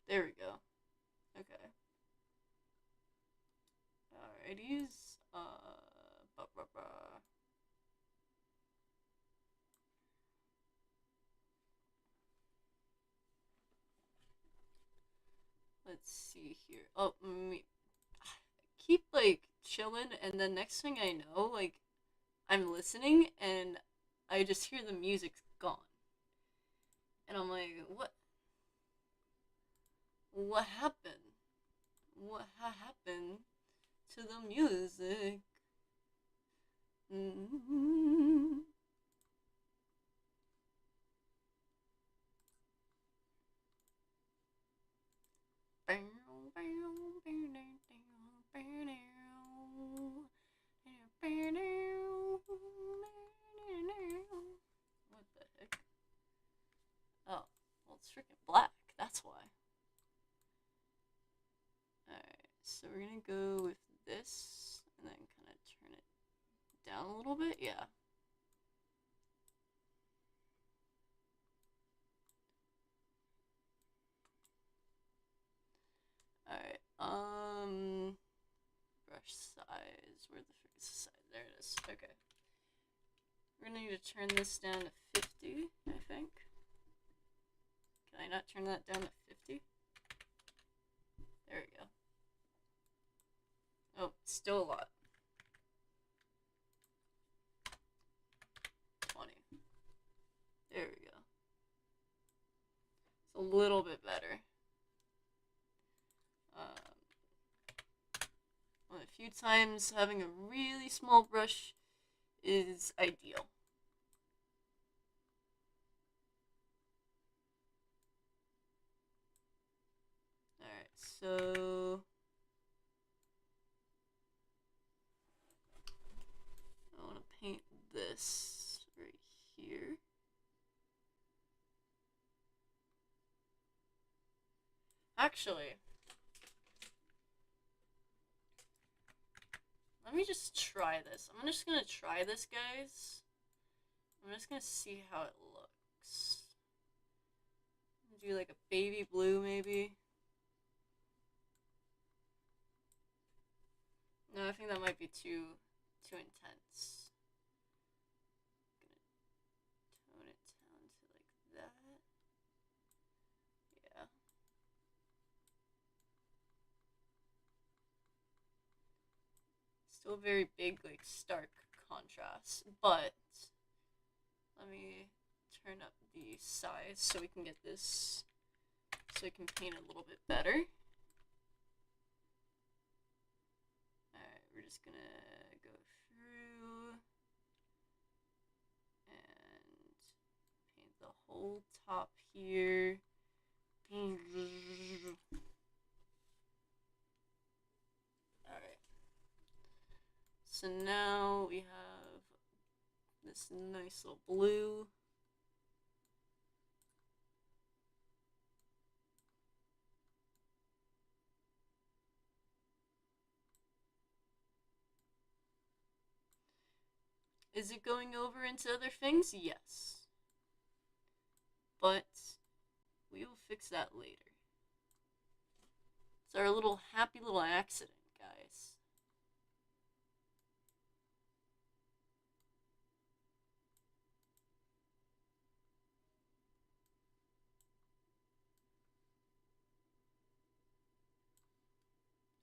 There we go. Okay. Alrighties. let's see here. Oh, keep like chilling, and then next thing I know, like I'm listening, and I just hear the music's gone, and I'm like, what happened? What happened to the music? Mm-hmm. What the heck? Oh, well, it's freaking black. That's why. Alright, so we're gonna go with this and then kind of turn it down a little bit. Yeah. Alright, brush size. Where the frick is the size? There it is. Okay. We're gonna need to turn this down to 50, I think. Can I not turn that down to 50? There we go. Oh, still a lot. 20. There we go. It's a little bit better. A few times having a really small brush is ideal. Alright, so I want to paint this right here. Actually, let me just try this. I'm just gonna try this, guys. I'm just gonna see how it looks. Do like a baby blue, maybe. No, I think that might be too intense. I'm gonna tone it down to like that. Yeah. Still very big, like stark contrast, but let me turn up the size so we can get this, so we can paint a little bit better. Alright, we're just gonna go through and paint the whole top here. Alright. So now we have this nice little blue. Is it going over into other things? Yes. But we will fix that later. It's our little happy little accident, guys.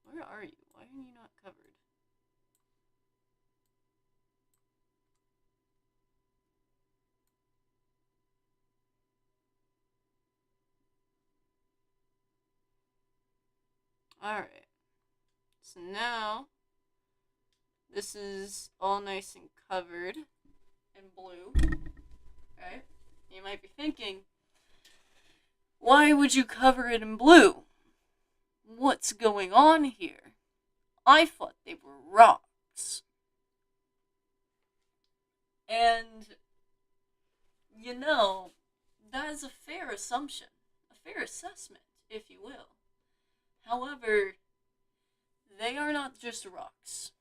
Where are you? Why are you not covered? Alright. So now, this is all nice and covered in blue. Okay? You might be thinking, why would you cover it in blue? What's going on here? I thought they were rocks. And, you know, that is a fair assumption, a fair assessment, if you will. However, they are not just rocks.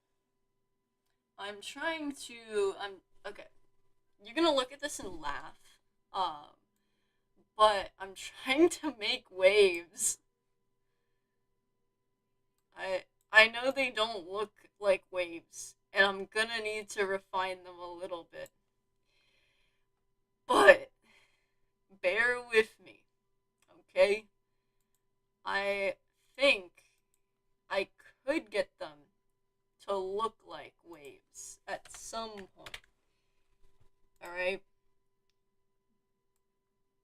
I'm okay. You're gonna look at this and laugh. But I'm trying to make waves. I know they don't look like waves, and I'm gonna need to refine them a little bit. But bear with me, okay? I think I could get them to look like waves at some point. Alright?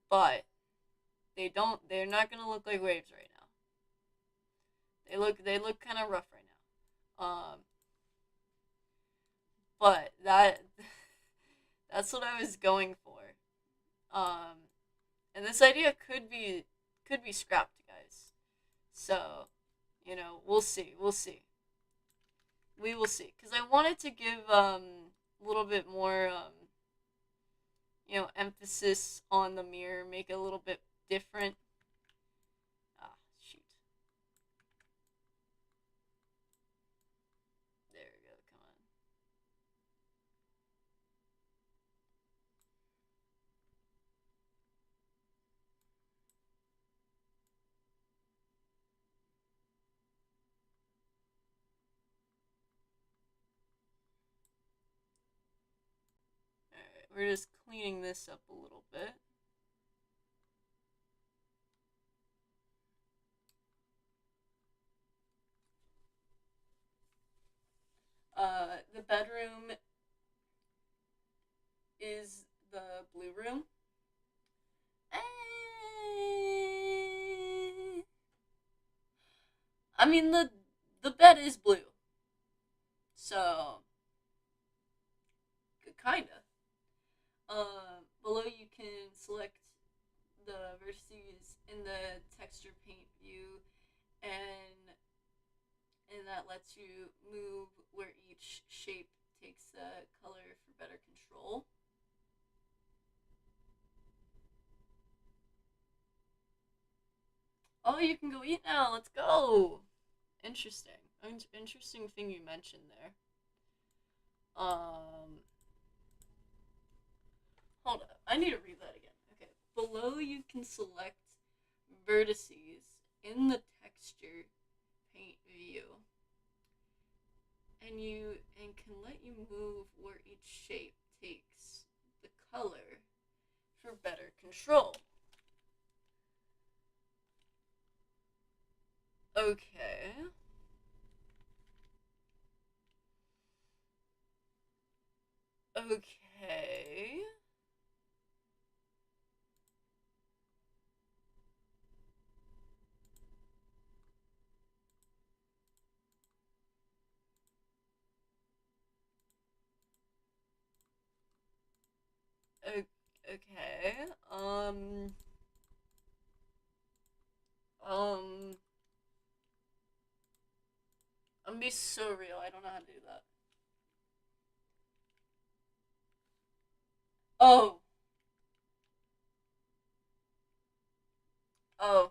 But they're not gonna look like waves right now. They look kinda rough right now. But that's what I was going for. And this idea could be scrapped, guys. So, we'll see. We will see. Because I wanted to give a little bit more emphasis on the mirror, make it a little bit different. Ah, shoot. There we go. Come on. Alright, we're just cleaning this up a little bit. The bedroom is the blue room. I mean, the bed is blue. So, kinda. Below you can select the vertices in the texture paint view, and that lets you move where each shape takes the color for better control. Oh, you can go eat now. Let's go. Interesting. Interesting thing you mentioned there. Hold up. I need to read that again. Okay. Below you can select vertices in the texture paint view, and can let you move where each shape takes the color for better control. Okay. Okay. Okay. I'm gonna be so real. I don't know how to do that. Oh. Oh.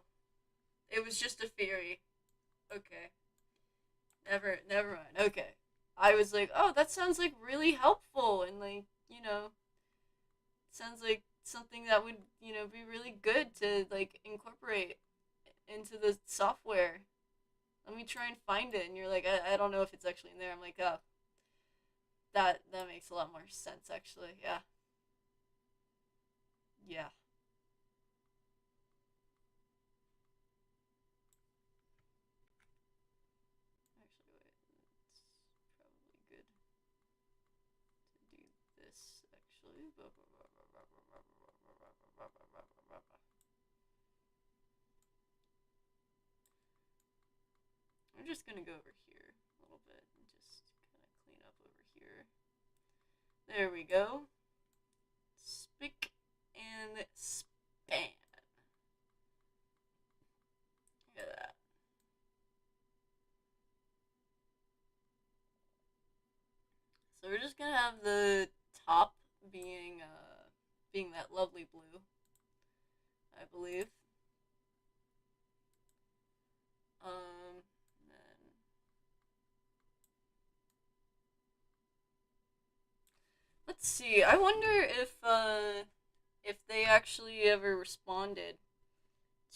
It was just a theory. Okay. Never mind. Okay. I was like, oh, that sounds like really helpful, and like, sounds like something that would, be really good to like incorporate into the software. Let me try and find it. And you're like, I don't know if it's actually in there. I'm like, oh, that makes a lot more sense, actually. Yeah. Yeah. Actually, wait. It's probably good to do this, actually. I'm just gonna go over here a little bit and just kind of clean up over here. There we go. Spick and span. Look at that. So we're just gonna have the top being that lovely blue, I believe. Then let's see. I wonder if they actually ever responded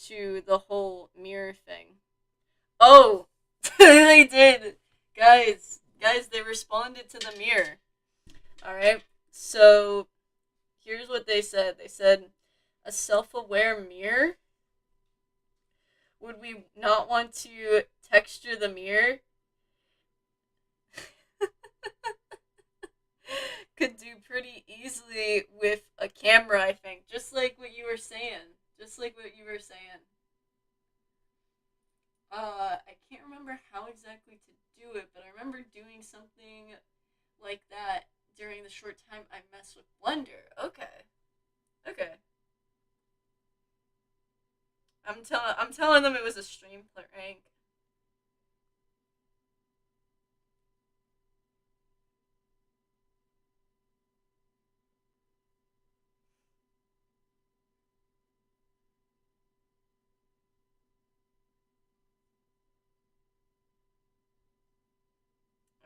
to the whole mirror thing. Oh, they did, guys. They responded to the mirror. All right. So here's what they said. They said a self-aware mirror would we not want to texture the mirror? Could do pretty easily with a camera, I think. Just like what you were saying. Just like what you were saying. I can't remember how exactly to do it, but I remember doing something like that during the short time I messed with Blender. Okay. Okay. I'm telling them it was a stream prank.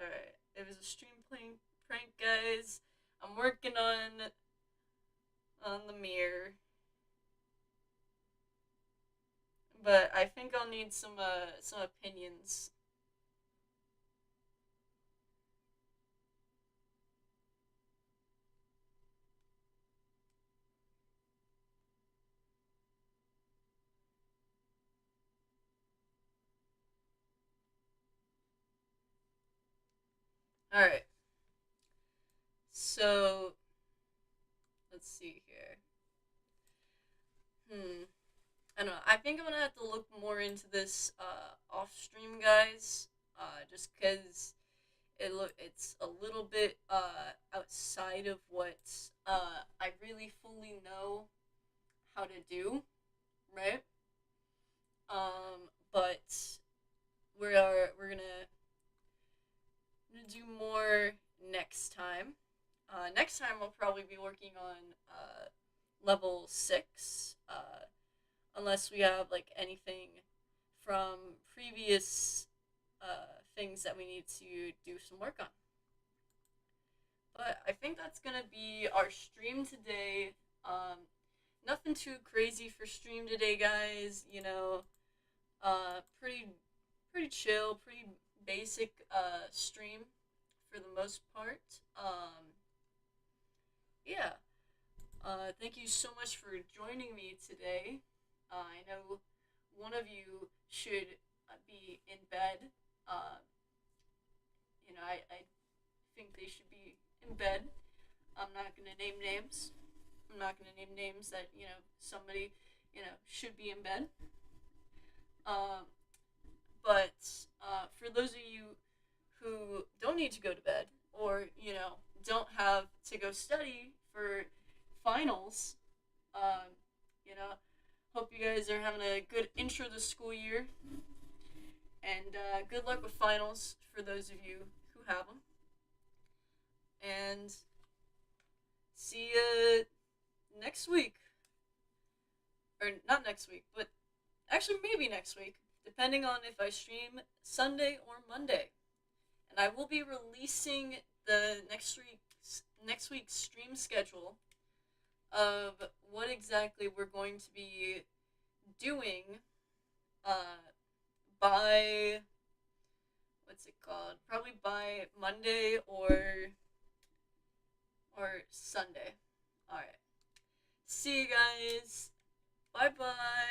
Alright. It was a prank, guys. I'm working on the mirror. But I think I'll need some opinions. Alright. So let's see here. I don't know. I think I'm gonna have to look more into this off stream, guys. Just because it's a little bit outside of what I really fully know how to do, right? But we're gonna do more next time. Next time I'll probably be working on level 6. Unless we have like anything from previous things that we need to do some work on. But I think that's gonna be our stream today. Nothing too crazy for stream today, guys. Pretty chill, pretty basic stream for the most part. Yeah. Thank you so much for joining me today. I know one of you should be in bed. Uh, I think they should be in bed. I'm not gonna name names. I'm not gonna name names that somebody should be in bed. Um, but for those of you who don't need to go to bed or don't have to go study for finals, um, you know, hope you guys are having a good intro to the school year, and good luck with finals for those of you who have them. And see you next week, or not next week, but actually maybe next week, depending on if I stream Sunday or Monday. And I will be releasing the next week's stream schedule of what exactly we're going to be doing uh, by what's it called? Probably by Monday or Sunday. All right. See you guys. Bye bye.